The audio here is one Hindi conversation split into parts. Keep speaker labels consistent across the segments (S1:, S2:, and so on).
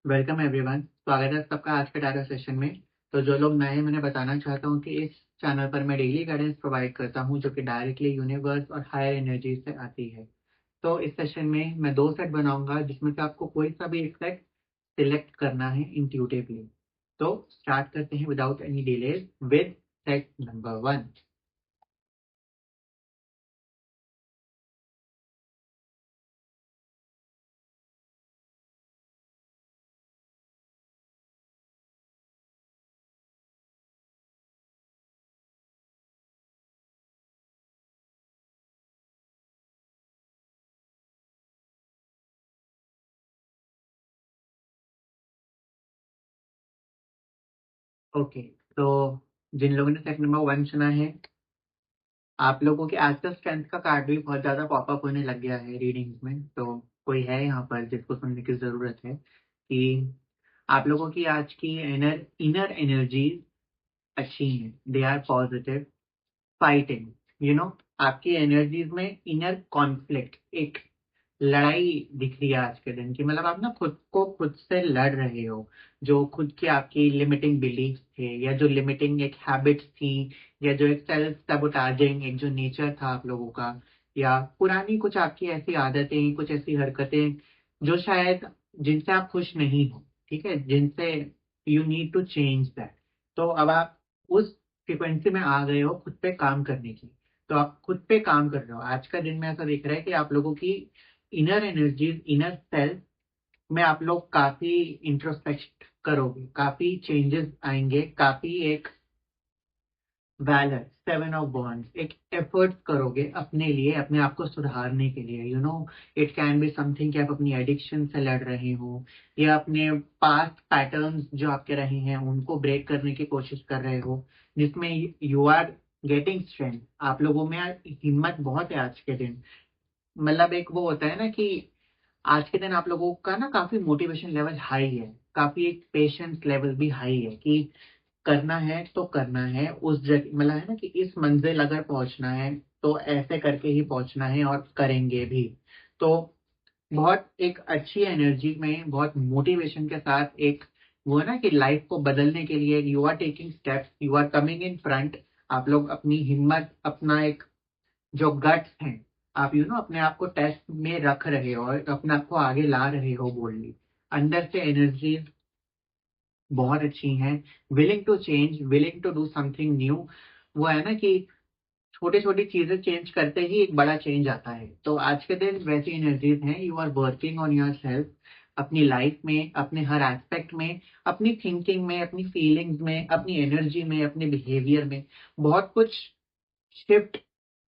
S1: Welcome everyone. स्वागत है सबका आज के डाटा सेशन में। तो जो लोग नए हैं, मैंने बताना चाहता हूँ कि इस चैनल पर मैं डेली गाइडेंस प्रोवाइड करता हूँ जो कि डायरेक्टली यूनिवर्स और हायर एनर्जी से आती है। तो इस सेशन में मैं 2 सेट बनाऊंगा जिसमें से आपको कोई सा भी एक सेट सिलेक्ट करना है इंट्यूटिवली। तो स्टार्ट करते हैं without any delays with set number 1। Okay, तो जिन लोगों ने सेट नंबर 1 चुना है, आप लोगों के आज का स्ट्रेंथ का कार्ड भी बहुत ज़्यादा पॉपअप होने लग गया है रीडिंग्स में। तो कोई है यहाँ पर जिसको सुनने की ज़रूरत है कि आप लोगों की आज की इनर एनर्जीज अच्छी हैं। दे आर पॉजिटिव, फाइटिंग, आपकी एनर्जीज में इनर कॉन्फ्लिक्ट, एक लड़ाई दिख रही है आज के दिन की। मतलब आप ना खुद को खुद से लड़ रहे हो। जो खुद की आपकी लिमिटिंग बिलीफ थे, या जो लिमिटिंग एक हैबिट्स थी, या जो एक सेल्फ सबोटाजिंग एक जो नेचर था आप लोगों का, या पुरानी कुछ आपकी ऐसी आदतें, कुछ ऐसी हरकतें जो शायद जिनसे आप खुश नहीं हो, ठीक है, जिनसे you need to change that. तो अब आप उस फ्रिक्वेंसी में आ गए हो खुद पे काम करने की। तो आप खुद पे काम कर रहे हो। आज का दिन में ऐसा दिख रहा है कि आप लोगों की इनर एनर्जीज, इनर सेल्फ में आप लोग काफी इंट्रोस्पेक्ट करोगे, काफी चेंजेस आएंगे, काफी एक वैलर 7 ऑफ वॉन्ड्स, एक एफर्ट करोगे अपने लिए, अपने आप को सुधारने के लिए। इट कैन बी समथिंग कि आप अपनी एडिक्शन से लड़ रहे हो, या अपने पास्ट पैटर्न्स जो आपके रहे हैं उनको ब्रेक करने की कोशिश कर रहे हो, जिसमें यू आर गेटिंग स्ट्रेंथ। आप लोगों में हिम्मत बहुत है आज के दिन। मतलब एक वो होता है ना कि आज के दिन आप लोगों का ना काफी मोटिवेशन लेवल हाई है, काफी एक पेशेंस लेवल भी हाई है कि करना है तो करना है उस जगह। मतलब है ना कि इस मंजिल अगर पहुंचना है तो ऐसे करके ही पहुंचना है और करेंगे भी। तो बहुत एक अच्छी एनर्जी में, बहुत मोटिवेशन के साथ, एक वो है ना कि लाइफ को बदलने के लिए you are taking steps, you are coming in front. आप लोग अपनी हिम्मत, अपना एक जो गट्स हैं, आप अपने आप को टेस्ट में रख रहे हो और अपने आप को आगे ला रहे हो बोलनी। अंदर से एनर्जी बहुत अच्छी हैं, willing to change, willing to do something new. वो है ना कि छोटी छोटी चीजें चेंज करते ही एक बड़ा चेंज आता है। तो आज के दिन वैसी एनर्जीज हैं। You are working on yourself, अपनी लाइफ में, अपने हर एस्पेक्ट में, अपनी थिंकिंग में, अपनी फीलिंग्स में, अपनी एनर्जी में, अपने बिहेवियर में बहुत कुछ शिफ्ट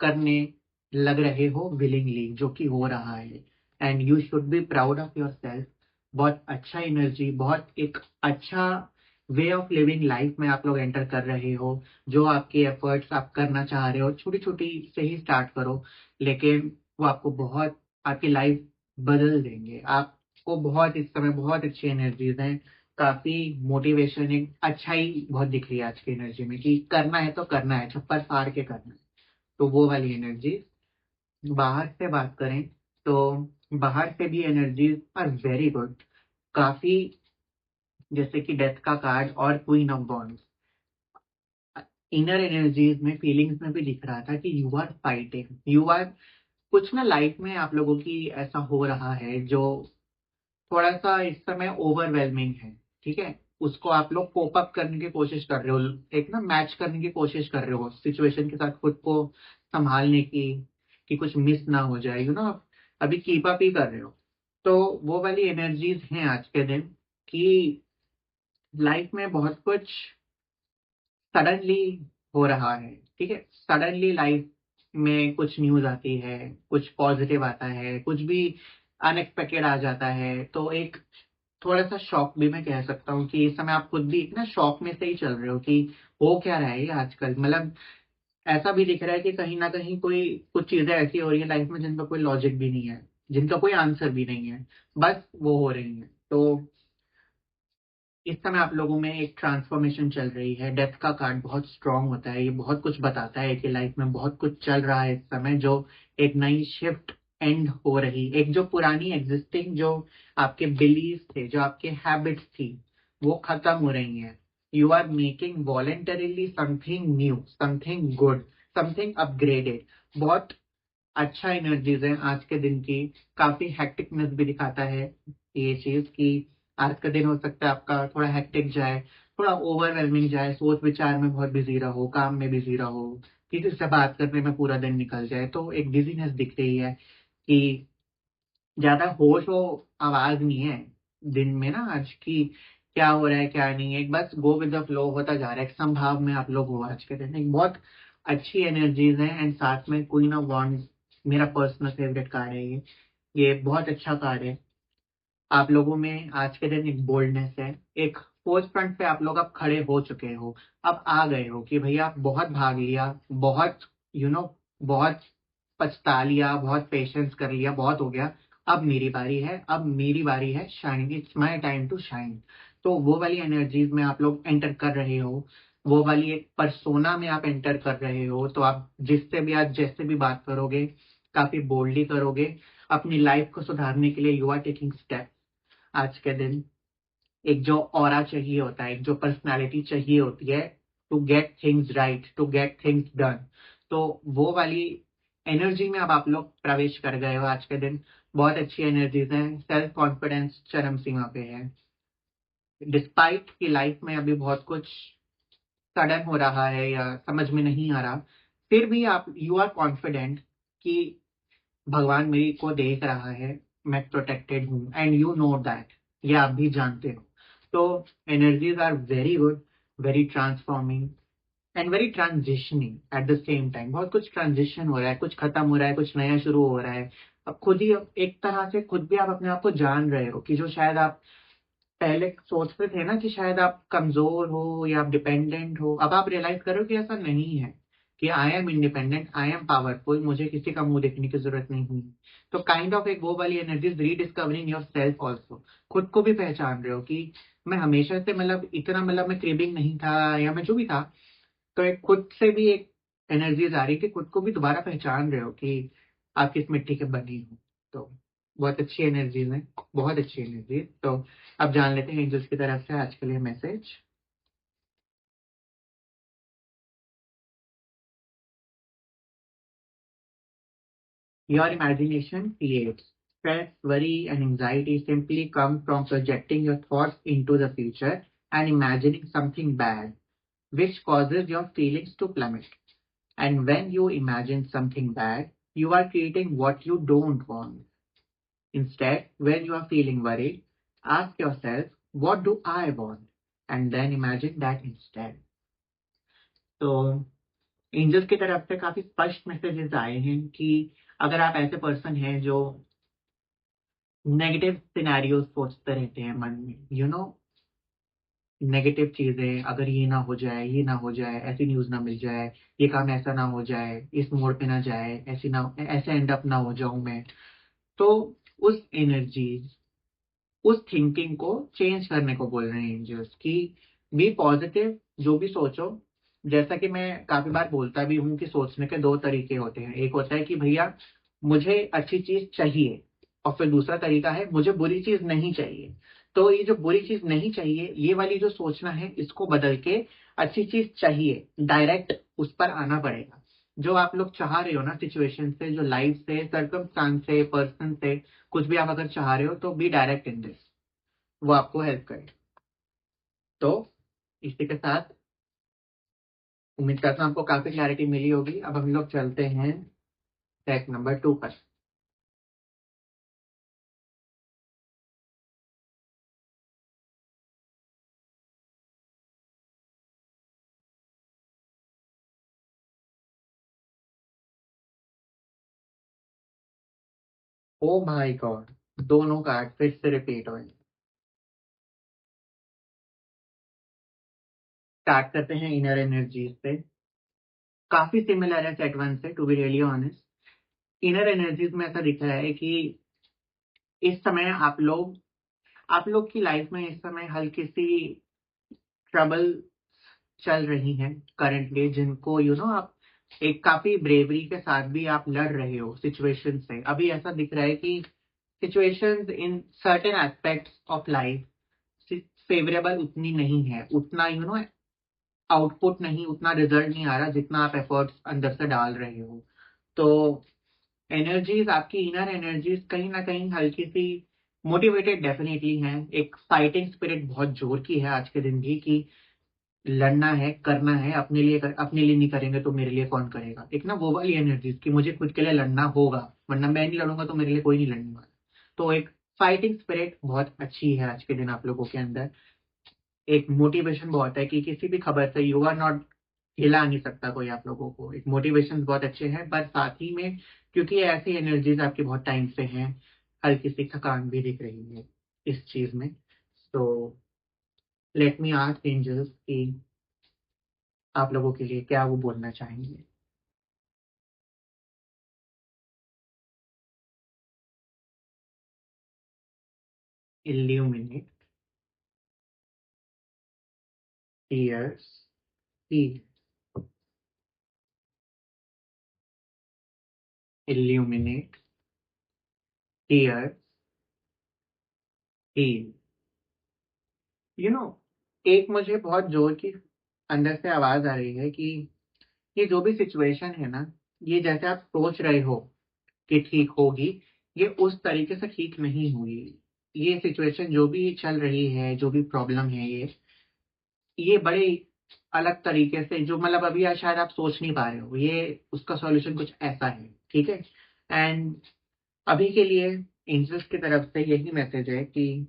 S1: करने लग रहे हो विलिंगली, जो कि हो रहा है। And you should be proud of your self. बहुत अच्छा एनर्जी, बहुत एक अच्छा वे ऑफ लिविंग लाइफ में आप लोग एंटर कर रहे हो। जो आपके एफर्ट्स आप करना चाह रहे हो, छोटी छोटी से ही स्टार्ट करो, लेकिन वो आपको बहुत, आपकी लाइफ बदल देंगे। आपको बहुत इस समय बहुत अच्छी एनर्जीज हैं, काफी मोटिवेशन, एक अच्छाई बहुत दिख रही है आज की एनर्जी में कि करना है तो करना है, छप्पर फाड़ के करना है। तो वो वाली एनर्जी। बाहर से बात करें तो बाहर से भी एनर्जीज आर वेरी गुड, काफी। जैसे कि डेथ का कार्ड और queen of bonds, inner energies में, फीलिंग्स में भी दिख रहा था कि you are fighting, you are कुछ ना लाइफ में आप लोगों की ऐसा हो रहा है जो थोड़ा सा इस समय ओवरवेलमिंग है, ठीक है। उसको आप लोग कोप अप करने की कोशिश कर रहे हो, एक ना मैच करने की कोशिश कर रहे हो सिचुएशन के साथ, खुद को संभालने की, कि कुछ मिस ना हो जाए, अभी कीप अप ही कर रहे हो। तो वो वाली एनर्जीज हैं आज के दिन कि लाइफ में बहुत कुछ सडनली हो रहा है, ठीक है। सडनली लाइफ में कुछ न्यूज आती है, कुछ पॉजिटिव आता है, कुछ भी अनएक्सपेक्टेड आ जाता है। तो एक थोड़ा सा शॉक भी मैं कह सकता हूँ कि इस समय आप खुद भी एक ना शॉक में से ही चल रहे हो कि हो क्या रहा है ये आजकल। मतलब ऐसा भी दिख रहा है कि कहीं ना कहीं कोई कुछ चीजें ऐसी हो रही है लाइफ में जिनका कोई लॉजिक भी नहीं है, जिनका कोई आंसर भी नहीं है, बस वो हो रही है। तो इस समय आप लोगों में एक ट्रांसफॉर्मेशन चल रही है। डेथ का कार्ड बहुत स्ट्रांग होता है, ये बहुत कुछ बताता है कि लाइफ में बहुत कुछ चल रहा है इस समय, जो एक नई शिफ्ट एंड हो रही, एक जो पुरानी एग्जिस्टिंग जो आपके बिलीफ थे, जो आपके हैबिट्स थी, वो खत्म हो रही हैं। You are making voluntarily something new, something good, something upgraded. बहुत अच्छा एनर्जीज है आज के दिन की। काफी हेक्टिकनेस भी दिखाता है ये चीज कि आज का दिन हो सकता है आपका थोड़ा हेक्टिक जाए, थोड़ा ओवरवेलमिंग जाए, सोच विचार में बहुत बिजी रहो, काम में बिजी रहो, किसी से बात करने में पूरा दिन निकल जाए, तो एक बिजीनेस दिख रही है कि ज्यादा होश हो आवाज नहीं है दिन में ना आज की, क्या हो रहा है क्या नहीं है, बस गो विद द फ्लो होता जा रहा है। एक संभाव में आप लोग हो आज के दिन, एक बहुत अच्छी एनर्जीज है। एंड साथ में क्वीन ऑफ वॉन्ड्स मेरा पर्सनल फेवरेट कार्ड है ये बहुत अच्छा कार्ड है। आप लोगों में आज के दिन एक बोल्डनेस है, एक फोर्स फ्रंट पे आप लोग अब खड़े हो चुके हो, अब आ गए हो कि भैया आप बहुत भाग लिया, बहुत यू you नो know, बहुत पछता लिया, बहुत पेशेंस कर लिया, बहुत हो गया, अब मेरी बारी है, अब मेरी बारी है shining, it's my time to shine. तो वो वाली एनर्जीज में आप लोग एंटर कर रहे हो, वो वाली एक परसोना में आप एंटर कर रहे हो। तो आप जिससे भी आज जैसे भी बात करोगे, काफी बोल्डली करोगे, अपनी लाइफ को सुधारने के लिए यू आर टेकिंग स्टेप आज के दिन। एक जो ऑरा चाहिए होता है, एक जो पर्सनालिटी चाहिए होती है to get things right, to get things done, तो वो वाली एनर्जी में अब आप लोग प्रवेश कर गए हो आज के दिन। बहुत अच्छी एनर्जीज हैं, सेल्फ कॉन्फिडेंस चरम सीमा पे है। डिस्पाइट की लाइफ में अभी बहुत कुछ सडन हो रहा है या समझ में नहीं आ रहा, फिर भी आप यू आर कॉन्फिडेंट कि भगवान मेरी को देख रहा है, मैं प्रोटेक्टेड हूँ, एंड यू नो दैट, ये आप भी जानते हो। तो energies are very good, very transforming and very transitioning at the same time. बहुत कुछ ट्रांजिशन हो रहा है, कुछ खत्म हो रहा है, कुछ नया शुरू हो रहा है। अब खुद ही एक तरह से खुद भी आप अपने आप को जान रहे हो कि जो शायद आप पहले सोचते थे ना कि शायद आप कमजोर हो या आप डिपेंडेंट हो, अब आप रियलाइज करो कि ऐसा नहीं है, कि I am independent, I am powerful, मुझे किसी का मुंह देखने की जरूरत नहीं है। तो काइंड ऑफ एक वो वाली energy, rediscovering your self also, खुद को भी पहचान रहे हो कि मैं हमेशा से मतलब इतना मतलब मैं क्रेविंग नहीं था या मैं जो भी था। तो एक खुद से भी एक एनर्जीज आ रही है कि खुद को भी दोबारा पहचान रहे हो कि आप किस मिट्टी के बने हो। तो बहुत अच्छी एनर्जीज है, बहुत अच्छी एनर्जी। तो अब जान लेते हैं एंजल्स की तरफ से आज के लिए message. Your imagination creates. Stress, worry, and anxiety simply come from projecting your thoughts into the future and imagining something bad, which causes your feelings to plummet. And when you imagine something bad, you are creating what you don't want. Instead, when you are feeling worried, ask yourself, what do I want? And then imagine that instead. तो एंजल्स की तरफ से काफी स्पष्ट मैसेजेस आए हैं कि अगर आप ऐसे पर्सन हैं जो नेगेटिव सिनेरियोस सोचते रहते हैं मन में, नेगेटिव चीजें, अगर ये ना हो जाए, ये ना हो जाए, ऐसी न्यूज ना मिल जाए, ये काम ऐसा ना हो जाए, इस मोड़ पे ना जाए, ऐसी ना ऐसे एंड अप ना हो जाऊं मैं। तो उस एनर्जी, उस थिंकिंग को चेंज करने को बोल रहे हैं एंजल्स कि बी पॉजिटिव, जो भी सोचो। जैसा कि मैं काफी बार बोलता भी हूँ कि सोचने के दो तरीके होते हैं, एक होता है कि भैया मुझे अच्छी चीज चाहिए, और फिर दूसरा तरीका है मुझे बुरी चीज नहीं चाहिए। तो ये जो बुरी चीज नहीं चाहिए, ये वाली जो सोचना है, इसको बदल के अच्छी चीज चाहिए, डायरेक्ट उस पर आना पड़ेगा। जो आप लोग चाह रहे हो ना सिचुएशन से, जो लाइफ से, सर्कमस्टांस से, पर्सन से, कुछ भी आप अगर चाह रहे हो, तो बी डायरेक्ट इन दिस, वो आपको हेल्प करे। तो इसी के साथ उम्मीद करता हूँ आपको काफी क्लैरिटी मिली होगी। अब हम लोग चलते हैं टैग नंबर 2 पर। ओ माय गॉड, दोनों कार्ड फिर से रिपीट हुए। स्टार्ट करते हैं इनर एनर्जीज से। काफी सिमिलर है सेट वन से, to be really honest. Inner energies में ऐसा दिख रहा है कि इस समय आप लोग की लाइफ में इस समय हल्की सी ट्रबल चल रही हैं करंटली, जिनको आप एक काफी ब्रेवरी के साथ भी आप लड़ रहे हो सिचुएशन से। अभी ऐसा दिख रहा है कि situations in certain aspects of life favourable उतनी नहीं है, उतना आउटपुट नहीं, उतना रिजल्ट नहीं आ रहा जितना आप एफर्ट्स अंदर से डाल रहे हो। तो एनर्जीज, आपकी इनर एनर्जीज कहीं ना कहीं हल्की सी मोटिवेटेड डेफिनेटली हैं। एक फाइटिंग स्पिरिट बहुत जोर की है आज के दिन भी, कि लड़ना है, करना है, अपने लिए नहीं करेंगे तो मेरे लिए कौन करेगा। एक ना वो वाली एनर्जीज कि मुझे खुद के लिए लड़ना होगा, वरना मैं नहीं लड़ूंगा तो मेरे लिए कोई नहीं लड़ने वाला। तो एक फाइटिंग स्पिरिट बहुत अच्छी है आज के दिन आप लोगों के अंदर। एक मोटिवेशन बहुत है कि किसी भी खबर से यू आर नॉट, हिला नहीं सकता कोई आप लोगों को। एक मोटिवेशन बहुत अच्छे हैं, पर साथ ही में क्योंकि ये ऐसी एनर्जीज आपकी बहुत टाइम से हैं, हल्की सी थकान भी दिख रही है इस चीज में। तो लेट मी आस्क एंजल्स कि आप लोगों के लिए क्या वो बोलना चाहेंगे। Illuminate, tears, heal. Illuminate, tears, heal. You know एक मुझे बहुत जोर की अंदर से आवाज आ रही है कि ये जो भी सिचुएशन है ना, ये जैसे आप सोच रहे हो कि ठीक होगी, ये उस तरीके से ठीक नहीं हुई। ये सिचुएशन जो भी चल रही है, जो भी प्रॉब्लम है, ये बड़े अलग तरीके से, जो मतलब अभी आज शायद आप सोच नहीं पा रहे हो, ये उसका सॉल्यूशन कुछ ऐसा है। ठीक है। एंड अभी के लिए एंजल्स की तरफ से यही मैसेज है कि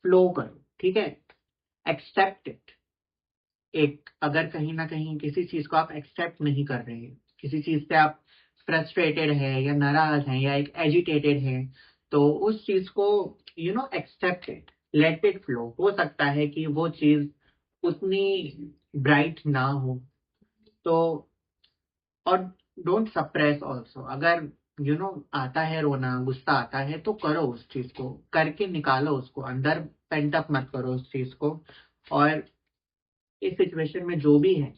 S1: फ्लो करो। ठीक है। Accept it. एक अगर कहीं ना कहीं किसी चीज को आप एक्सेप्ट नहीं कर रहे हैं, किसी चीज से आप फ्रस्ट्रेटेड है या नाराज हैं या एक एजिटेटेड है, तो उस चीज को accept it, let it flow. हो सकता है कि वो चीज उतनी ब्राइट ना हो, तो और डोंट सप्रेस ऑल्सो। अगर आता है रोना, गुस्सा आता है, तो करो उस चीज को, करके निकालो उसको अंदर, पेंट अप मत करो उस चीज को। और इस सिचुएशन में जो भी है,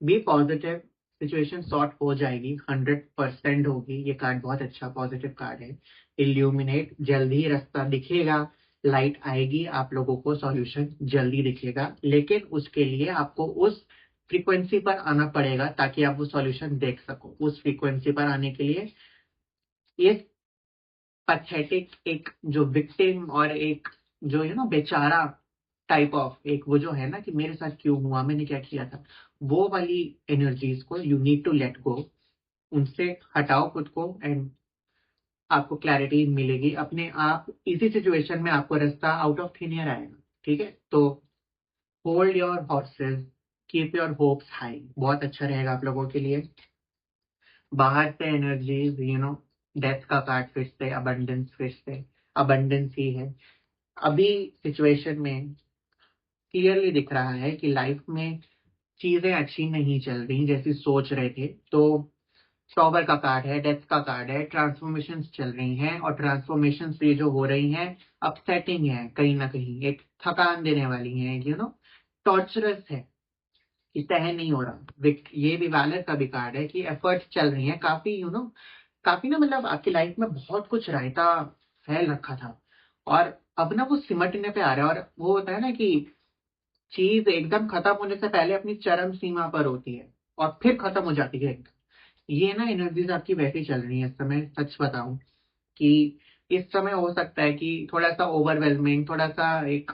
S1: बी पॉजिटिव। सिचुएशन सॉर्ट हो जाएगी, 100% होगी। ये कार्ड बहुत अच्छा पॉजिटिव कार्ड है। इल्यूमिनेट, जल्दी ही रास्ता दिखेगा, लाइट आएगी आप लोगों को, सॉल्यूशन जल्दी दिखेगा। लेकिन उसके लिए आपको उस फ्रीक्वेंसी पर आना पड़ेगा ताकि आप वो सॉल्यूशन देख सको। उस फ्रीक्वेंसी पर आने के लिए ये पैथेटिक, एक जो विक्टिम और एक जो बेचारा टाइप ऑफ, एक वो जो है ना कि मेरे साथ क्यों हुआ, मैंने क्या किया था, वो वाली एनर्जीज को you need to let go. उनसे हटाओ खुद को, एंड आपको क्लैरिटी मिलेगी अपने आप। इसी सिचुएशन में आपको रास्ता आउट ऑफ थिन एयर आएगा। ठीक है। तो hold your horses, keep your hopes high, बहुत अच्छा रहेगा आप लोगों के लिए। बाहर से एनर्जीज, डेथ का कार्ड फिर से, अबंडेंस फिर से, अबंडेंस ही है अभी सिचुएशन में। क्लियरली दिख रहा है कि लाइफ में चीजें अच्छी नहीं चल रही जैसी सोच रहे थे। तो टॉवर का कार्ड है, डेथ का कार्ड है, ट्रांसफॉर्मेशन चल रही हैं, और ट्रांसफॉर्मेशन ये जो हो रही हैं, अपसेटिंग है, कहीं ना कहीं एक थकान देने वाली है, टॉर्चरस है कि सहन नहीं हो रहा। ये भी वैलर का भी कार्ड है कि एफर्ट्स चल रही हैं काफी, काफी ना, मतलब आपकी लाइफ में बहुत कुछ रायता फैल रखा था, और अब ना वो सिमटने पे आ रहा है। और वो होता है ना कि चीज एकदम खत्म होने से पहले अपनी चरम सीमा पर होती है और फिर खत्म हो जाती है एकदम। ये ना एनर्जीज आपकी वैसे चल रही है इस समय। सच बताऊं कि इस समय हो सकता है कि थोड़ा सा ओवरवेलमिंग, थोड़ा सा एक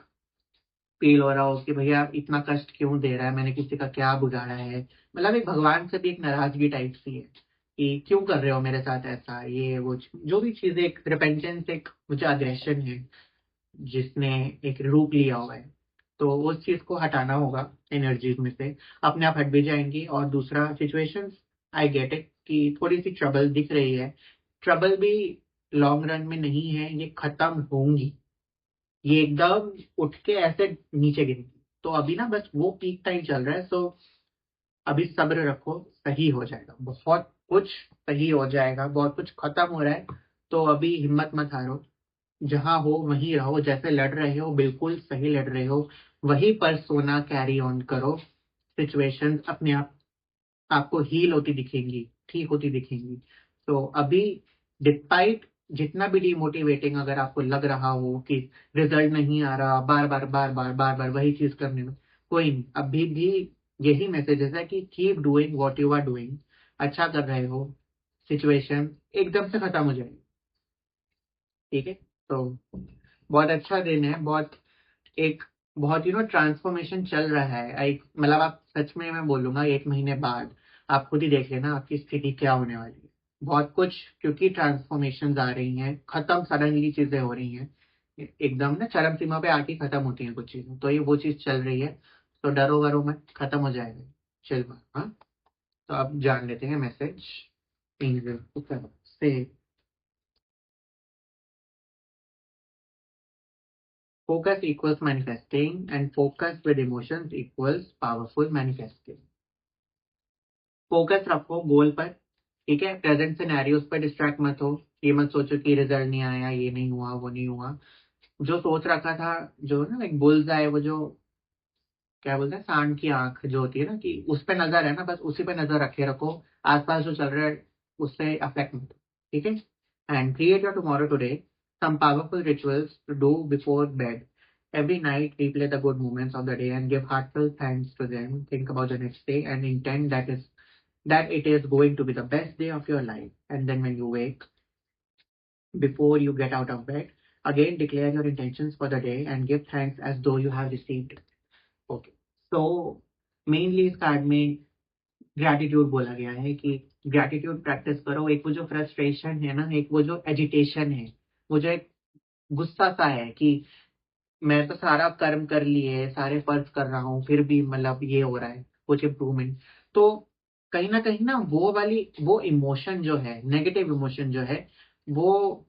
S1: फील हो रहा हो कि भैया इतना कष्ट क्यों दे रहा है, मैंने किसी का क्या बिगाड़ा है। मतलब एक भगवान से भी एक नाराजगी टाइप सी है कि क्यों कर रहे हो मेरे साथ ऐसा, ये वो जो भी चीज, एक रिपेंटेंस, एक मुझे अग्रेशन है जिसने एक रूप लिया हुआ है। तो उस चीज को हटाना होगा एनर्जीज में से, अपने आप हट भी जाएंगी। और दूसरा सिचुएशंस, आई गेट इट कि थोड़ी सी ट्रबल दिख रही है, ट्रबल भी लॉन्ग रन में नहीं है, ये खत्म होंगी। ये एकदम उठ के ऐसे नीचे गिरेगी। तो अभी ना बस वो पीक टाइम चल रहा है। सो अभी सब्र रखो, सही हो जाएगा, बहुत कुछ सही हो जाएगा, बहुत कुछ खत्म हो रहा है। तो अभी हिम्मत मत हारो, जहां हो वहीं रहो, जैसे लड़ रहे हो बिल्कुल सही लड़ रहे हो, वहीं पर सोना कैरी ऑन करो। सिचुएशंस अपने आप आपको हील होती दिखेंगी, ठीक होती दिखेंगी। तो अभी डिस्पाइट जितना भी डिमोटिवेटिंग अगर आपको लग रहा हो कि रिजल्ट नहीं आ रहा, बार बार वही चीज करने में, कोई नहीं, अभी भी यही मैसेजेस है कि keep doing what you are doing. अच्छा कर रहे हो, सिचुएशन एकदम से खत्म हो जाएगी। ठीक है, तो बहुत अच्छा दिन है, एक बहुत ट्रांसफॉर्मेशन चल रहा है। एक मतलब आप सच में, मैं बोलूंगा 1 महीने बाद आप खुद ही देख लेना आपकी स्थिति क्या होने वाली है। बहुत कुछ, क्योंकि ट्रांसफॉर्मेशन आ रही हैं, खत्म सडनली चीजें हो रही हैं, एकदम ना चरम सीमा पे आके खत्म होती हैं कुछ चीजें, तो ये वो चीज चल रही है। तो डरो वरो मत, खत्म हो जाएगा। चल बा, हाँ। तो अब जान लेते हैं मैसेज एंजल से। Focus equals manifesting and focus with emotions equals powerful manifesting. Focus रखो गोल पर, ठीक है। प्रेजेंट सिनेरियोस पर डिस्ट्रैक्ट मत हो। ये मत सोचो कि रिजल्ट नहीं आया, ये नहीं हुआ, वो नहीं हुआ। जो सोच रखा था, जो ना लाइक बुल्स आए, वो जो क्या बोलते हैं, सांड की आंख जो होती है ना, कि उस पे नजर है ना, बस उसी पे नजर रखे रखो। आसपास जो चल रहा है उससे अफेक्ट मत, ठीक है। And create your tomorrow today, some powerful rituals to do before bed. Every night, replay the good moments of the day and give heartfelt thanks to them. Think about the next day and intend that it is going to be the best day of your life. And then when you wake, before you get out of bed, again declare your intentions for the day and give thanks as though you have received it. Okay, तो मेनली इस कार्ड में ग्रैटिट्यूड बोला गया है कि ग्रैटिट्यूड प्रैक्टिस करो। एक वो जो फ्रस्ट्रेशन है ना, एक वो जो एजिटेशन है, वो जो एक गुस्सा सा है कि मैं तो सारा कर्म कर लिए, सारे फर्ज कर रहा हूँ, फिर भी मतलब ये हो रहा है, कुछ इम्प्रूवमेंट। तो कहीं ना वो वाली वो इमोशन जो है, नेगेटिव इमोशन जो है, वो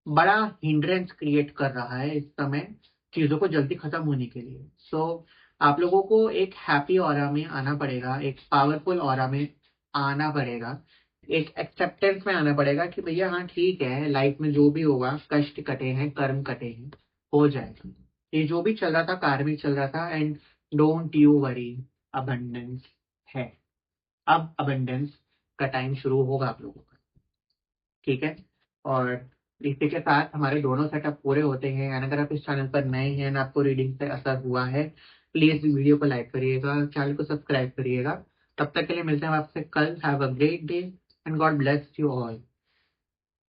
S1: बड़ा हिंड्रेंस क्रिएट कर रहा है इस समय चीजों को जल्दी खत्म होने के लिए। सो आप लोगों को एक हैप्पी ऑरा में आना पड़ेगा, एक पावरफुल ऑरा में आना पड़ेगा, एक एक्सेप्टेंस में आना पड़ेगा कि भैया हाँ ठीक है, लाइफ में जो भी होगा, कष्ट कटे हैं, कर्म कटे हैं, हो जाएगा। ये जो भी चल रहा था, कार्मिक चल रहा था, and don't you worry, abundance है। अब अबंडेंस का टाइम शुरू होगा आप लोगों का, ठीक है। और इसी के साथ हमारे दोनों सेटअप पूरे होते हैं। एंड अगर आप इस चैनल पर नए हैं और आपको रीडिंग से असर हुआ है, प्लीज वीडियो को लाइक करिएगा, चैनल को सब्सक्राइब करिएगा। तब तक के लिए मिलते हैं आपसे कल। Have a great day and God bless you all.